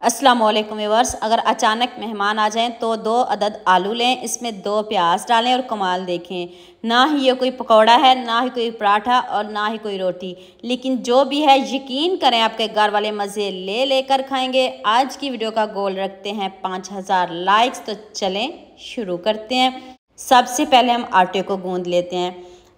अस्सलाम वालेकुम व्यूअर्स। अगर अचानक मेहमान आ जाएं तो 2 अदद आलू लें, इसमें 2 प्याज डालें और कमाल देखें। ना ही ये कोई पकौड़ा है, ना ही कोई पराठा और ना ही कोई रोटी, लेकिन जो भी है यकीन करें आपके घर वाले मज़े ले लेकर खाएंगे। आज की वीडियो का गोल रखते हैं 5000 लाइक्स। तो चलें शुरू करते हैं। सबसे पहले हम आटे को गूंद लेते हैं।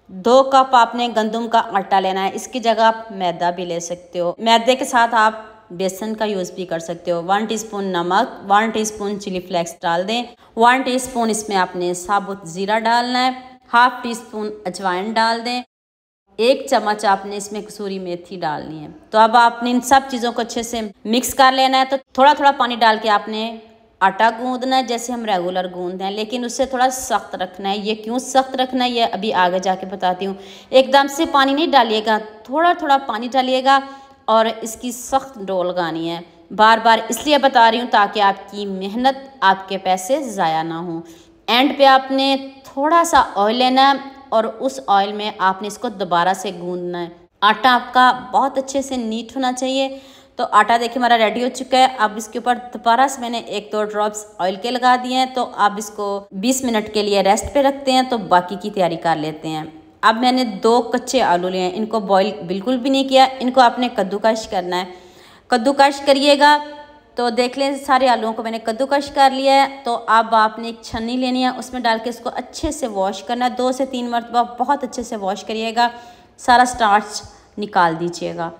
2 कप आपने गंदम का आटा लेना है, इसकी जगह आप मैदा भी ले सकते हो। मैदे के साथ आप बेसन का यूज़ भी कर सकते हो। 1 टीस्पून नमक, 1 टीस्पून चिली फ्लेक्स डाल दें। 1 टीस्पून इसमें आपने साबुत ज़ीरा डालना है। हाफ टीस्पून अजवाइन डाल दें। 1 चम्मच आपने इसमें कसूरी मेथी डालनी है। तो अब आपने इन सब चीज़ों को अच्छे से मिक्स कर लेना है। तो थोड़ा थोड़ा पानी डाल के आपने आटा गूंदना है, जैसे हम रेगुलर गूंदते हैं, लेकिन उससे थोड़ा सख्त रखना है। ये क्यों सख्त रखना है ये अभी आगे जाके बताती हूँ। एकदम से पानी नहीं डालिएगा, थोड़ा थोड़ा पानी डालिएगा और इसकी सख्त डो लगानी है। बार बार इसलिए बता रही हूँ ताकि आपकी मेहनत, आपके पैसे ज़ाया ना हो। एंड पे आपने थोड़ा सा ऑयल लेना है और उस ऑयल में आपने इसको दोबारा से गूंदना है। आटा आपका बहुत अच्छे से नीट होना चाहिए। तो आटा देखिए हमारा रेडी हो चुका है। अब इसके ऊपर दोबारा से मैंने 1-2 ड्रॉप्स ऑयल के लगा दिए हैं। तो अब इसको 20 मिनट के लिए रेस्ट पे रखते हैं। तो बाकी की तैयारी कर लेते हैं। अब मैंने 2 कच्चे आलू लिए हैं, इनको बॉईल बिल्कुल भी नहीं किया, इनको आपने कद्दूकश करना है। कद्दूकश करिएगा। तो देख लें सारे आलूओं को मैंने कद्दूकश कर लिया है। तो अब आपने एक छन्नी लेनी है, उसमें डाल के इसको अच्छे से वॉश करना है। 2 से 3 मरतबा बहुत अच्छे से वॉश करिएगा, सारा स्टार्च निकाल दीजिएगा।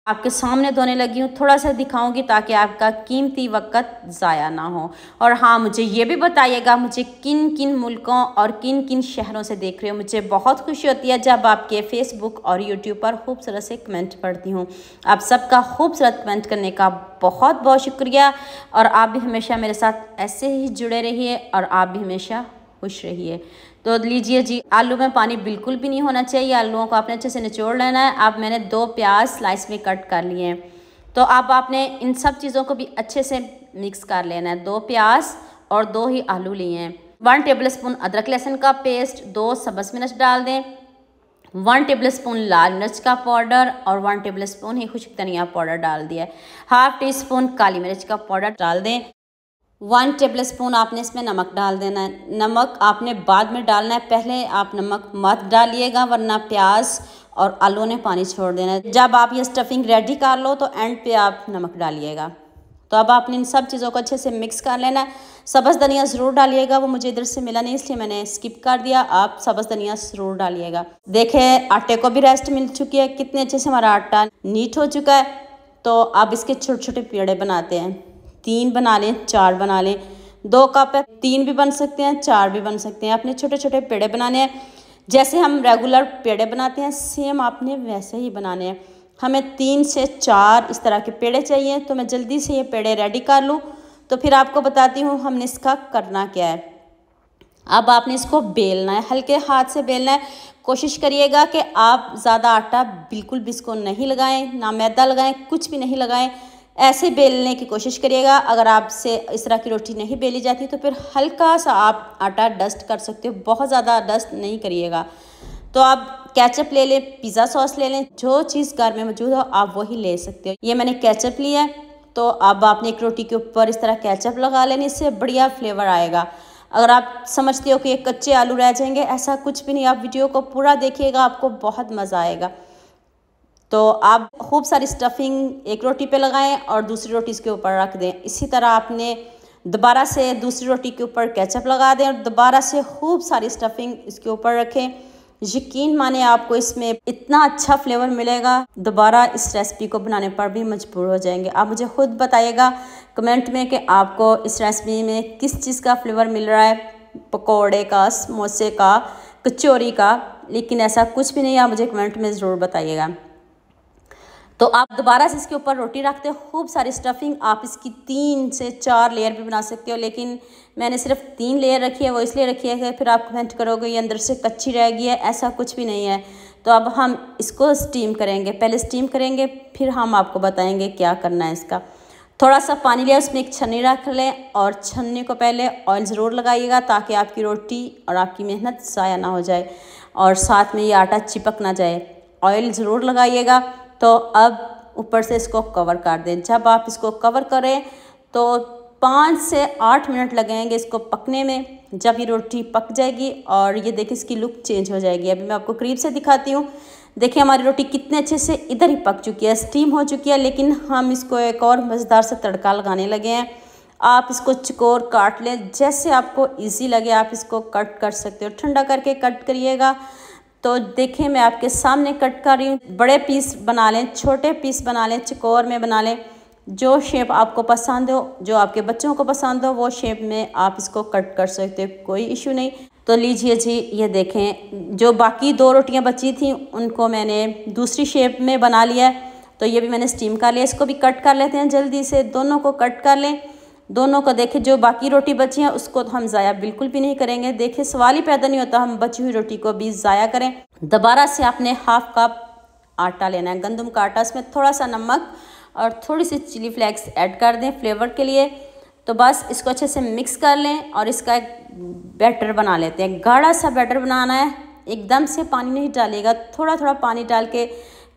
आपके सामने धोने लगी हूँ, थोड़ा सा दिखाऊंगी ताकि आपका कीमती वक्त ज़ाया ना हो। और हाँ, मुझे ये भी बताइएगा मुझे किन किन मुल्कों और किन किन शहरों से देख रहे हो। मुझे बहुत खुशी होती है जब आपके फेसबुक और यूट्यूब पर खूबसूरत से कमेंट पढ़ती हूँ। आप सबका खूबसूरत कमेंट करने का बहुत बहुत शुक्रिया। और आप भी हमेशा मेरे साथ ऐसे ही जुड़े रहिए और आप भी हमेशा खुश रहिए। तो लीजिए जी, आलू में पानी बिल्कुल भी नहीं होना चाहिए। आलूओं को आपने अच्छे से निचोड़ लेना है। अब मैंने 2 प्याज स्लाइस में कट कर लिए हैं। तो अब आपने इन सब चीज़ों को भी अच्छे से मिक्स कर लेना है। 2 प्याज और 2 ही आलू लिए हैं। 1 टेबलस्पून अदरक लहसुन का पेस्ट, 2 सब्ज़ मिर्च डाल दें। 1 टेबलस्पून लाल मिर्च का पाउडर और 1 टेबलस्पून ही खुश्क धनिया पाउडर डाल दिया है। हाफ टीस्पून काली मिर्च का पाउडर डाल दें। 1 टेबलस्पून आपने इसमें नमक डाल देना है। नमक आपने बाद में डालना है, पहले आप नमक मत डालिएगा वरना प्याज और आलू ने पानी छोड़ देना है। जब आप ये स्टफिंग रेडी कर लो तो एंड पे आप नमक डालिएगा। तो अब आपने इन सब चीज़ों को अच्छे से मिक्स कर लेना है। सब्ज़ धनिया ज़रूर डालिएगा, वो मुझे इधर से मिला नहीं इसलिए मैंने स्किप कर दिया। आप सब्ज़ धनिया ज़रूर डालिएगा। देखें आटे को भी रेस्ट मिल चुकी है, कितने अच्छे से हमारा आटा नीट हो चुका है। तो अब इसके छोटे छोटे पेड़े बनाते हैं। 3 बना लें, 4 बना लें। 2 कप है, 3 भी बन सकते हैं, 4 भी बन सकते हैं। आपने छोटे छोटे पेड़े बनाने हैं, जैसे हम रेगुलर पेड़े बनाते हैं सेम आपने वैसे ही बनाने हैं। हमें 3 से 4 इस तरह के पेड़े चाहिए। तो मैं जल्दी से ये पेड़े रेडी कर लूँ तो फिर आपको बताती हूँ हमने इसका करना क्या है। अब आपने इसको बेलना है, हल्के हाथ से बेलना है। कोशिश करिएगा कि आप ज़्यादा आटा बिल्कुल भी इसको नहीं लगाएं, ना मैदा लगाएं, कुछ भी नहीं लगाएं। ऐसे बेलने की कोशिश करिएगा। अगर आपसे इस तरह की रोटी नहीं बेली जाती तो फिर हल्का सा आप आटा डस्ट कर सकते हो, बहुत ज़्यादा डस्ट नहीं करिएगा। तो आप केचप ले लें, पिज़्ज़ा सॉस ले लें, जो चीज़ घर में मौजूद हो आप वही ले सकते हो। ये मैंने केचप लिया है। तो अब आपने एक रोटी के ऊपर इस तरह केचप लगा लेने, इससे बढ़िया फ्लेवर आएगा। अगर आप समझते हो कि ये कच्चे आलू रह जाएंगे, ऐसा कुछ भी नहीं। आप वीडियो को पूरा देखिएगा, आपको बहुत मज़ा आएगा। तो आप खूब सारी स्टफिंग एक रोटी पे लगाएं और दूसरी रोटी इसके ऊपर रख दें। इसी तरह आपने दोबारा से दूसरी रोटी के ऊपर केचप लगा दें और दोबारा से खूब सारी स्टफिंग इसके ऊपर रखें। यकीन माने आपको इसमें इतना अच्छा फ्लेवर मिलेगा, दोबारा इस रेसिपी को बनाने पर भी मजबूर हो जाएंगे। आप मुझे खुद बताइएगा कमेंट में कि आपको इस रेसिपी में किस चीज़ का फ्लेवर मिल रहा है, पकौड़े का, समोसे का, कचौरी का। लेकिन ऐसा कुछ भी नहीं, आप मुझे कमेंट में ज़रूर बताइएगा। तो आप दोबारा से इसके ऊपर रोटी रखते हो, खूब सारी स्टफिंग। आप इसकी 3 से 4 लेयर भी बना सकते हो, लेकिन मैंने सिर्फ 3 लेयर रखी है। वो इसलिए रखी है कि फिर आप कमेंट करोगे ये अंदर से कच्ची रह गई है, ऐसा कुछ भी नहीं है। तो अब हम इसको स्टीम करेंगे, पहले स्टीम करेंगे फिर हम आपको बताएंगे क्या करना है इसका। थोड़ा सा पानी लिया, उसमें एक छन्नी रख लें और छन्नी को पहले ऑयल ज़रूर लगाइएगा ताकि आपकी रोटी और आपकी मेहनत ज़ाया ना हो जाए और साथ में ये आटा चिपक ना जाए। ऑयल ज़रूर लगाइएगा। तो अब ऊपर से इसको कवर कर दें। जब आप इसको कवर करें तो 5 से 8 मिनट लगेंगे इसको पकने में। जब ये रोटी पक जाएगी और ये देखिए इसकी लुक चेंज हो जाएगी। अभी मैं आपको करीब से दिखाती हूँ। देखिए हमारी रोटी कितने अच्छे से इधर ही पक चुकी है, स्टीम हो चुकी है, लेकिन हम इसको एक और मज़ेदार से तड़का लगाने लगे हैं। आप इसको चकोर काट लें, जैसे आपको इजी लगे आप इसको कट कर सकते हो। ठंडा करके कट करिएगा। तो देखिए मैं आपके सामने कट कर रही हूँ। बड़े पीस बना लें, छोटे पीस बना लें, चकोर में बना लें, जो शेप आपको पसंद हो, जो आपके बच्चों को पसंद हो वो शेप में आप इसको कट कर सकते हो, कोई इशू नहीं। तो लीजिए जी, ये देखें जो बाकी 2 रोटियां बची थी उनको मैंने दूसरी शेप में बना लिया है। तो ये भी मैंने स्टीम कर लिया। इसको भी कट कर लेते हैं जल्दी से, दोनों को कट कर लें। दोनों को देखें, जो बाकी रोटी बची है उसको तो हम ज़ाया बिल्कुल भी नहीं करेंगे। देखिए सवाल ही पैदा नहीं होता हम बची हुई रोटी को भी ज़ाया करें। दोबारा से आपने 1/2 कप आटा लेना है, गंदम का आटा। इसमें थोड़ा सा नमक और थोड़ी सी चिली फ्लेक्स ऐड कर दें फ्लेवर के लिए। तो बस इसको अच्छे से मिक्स कर लें और इसका एक बैटर बना लेते हैं। गाढ़ा सा बैटर बनाना है, एकदम से पानी नहीं डालिएगा, थोड़ा थोड़ा पानी डाल के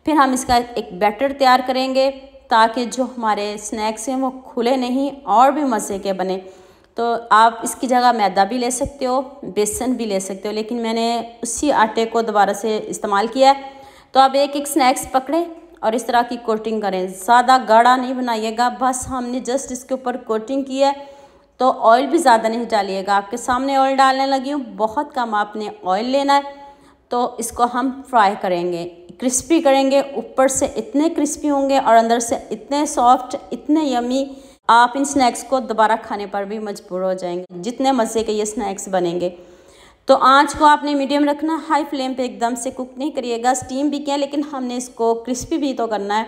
फिर हम इसका एक बैटर तैयार करेंगे, ताकि जो हमारे स्नैक्स हैं वो खुले नहीं और भी मज़े के बने। तो आप इसकी जगह मैदा भी ले सकते हो, बेसन भी ले सकते हो, लेकिन मैंने उसी आटे को दोबारा से इस्तेमाल किया है। तो आप एक एक स्नैक्स पकड़ें और इस तरह की कोटिंग करें। ज़्यादा गाढ़ा नहीं बनाइएगा, बस हमने जस्ट इसके ऊपर कोटिंग की है। तो ऑयल भी ज़्यादा नहीं डालिएगा। आपके सामने ऑयल डालने लगी हूँ, बहुत कम आपने ऑयल लेना है। तो इसको हम फ्राई करेंगे, क्रिस्पी करेंगे। ऊपर से इतने क्रिस्पी होंगे और अंदर से इतने सॉफ्ट, इतने यमी, आप इन स्नैक्स को दोबारा खाने पर भी मजबूर हो जाएंगे, जितने मज़े के ये स्नैक्स बनेंगे। तो आंच को आपने मीडियम रखना, हाई फ्लेम पे एकदम से कुक नहीं करिएगा। स्टीम भी किया लेकिन हमने इसको क्रिस्पी भी तो करना है।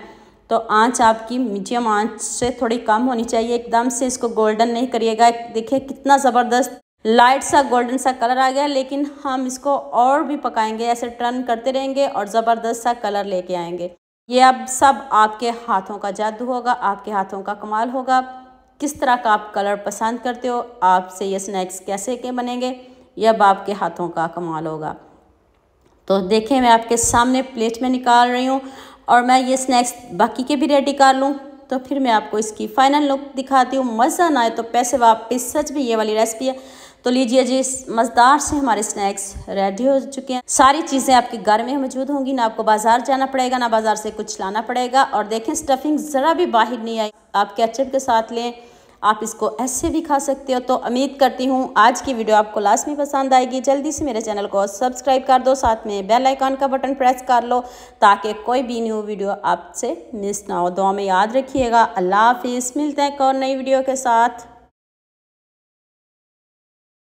तो आंच आपकी मीडियम आंच से थोड़ी कम होनी चाहिए, एकदम से इसको गोल्डन नहीं करिएगा। देखिए कितना ज़बरदस्त लाइट सा गोल्डन सा कलर आ गया, लेकिन हम इसको और भी पकाएंगे, ऐसे टर्न करते रहेंगे और ज़बरदस्त सा कलर लेके आएंगे। ये अब सब आपके हाथों का जादू होगा, आपके हाथों का कमाल होगा। किस तरह का आप कलर पसंद करते हो, आपसे ये स्नैक्स कैसे के बनेंगे, ये अब आपके हाथों का कमाल होगा। तो देखें मैं आपके सामने प्लेट में निकाल रही हूँ और मैं ये स्नैक्स बाकी के भी रेडी कर लूँ, तो फिर मैं आपको इसकी फ़ाइनल लुक दिखाती हूँ। मज़ा ना आए तो पैसे वापस, सच भी ये वाली रेसिपी है। तो लीजिए जी, मज़ेदार से हमारे स्नैक्स रेडी हो चुके हैं। सारी चीज़ें आपके घर में मौजूद होंगी, ना आपको बाज़ार जाना पड़ेगा, ना बाज़ार से कुछ लाना पड़ेगा। और देखें स्टफिंग ज़रा भी बाहर नहीं आई। आप केचप के साथ लें, आप इसको ऐसे भी खा सकते हो। तो उम्मीद करती हूँ आज की वीडियो आपको लास्ट में पसंद आएगी। जल्दी से मेरे चैनल को सब्सक्राइब कर दो, साथ में बेल आइकन का बटन प्रेस कर लो, ताकि कोई भी न्यू वीडियो आपसे मिस ना हो। दुआ में याद रखिएगा। अल्लाह हाफिज़, मिलते हैं एक और नई वीडियो के साथ।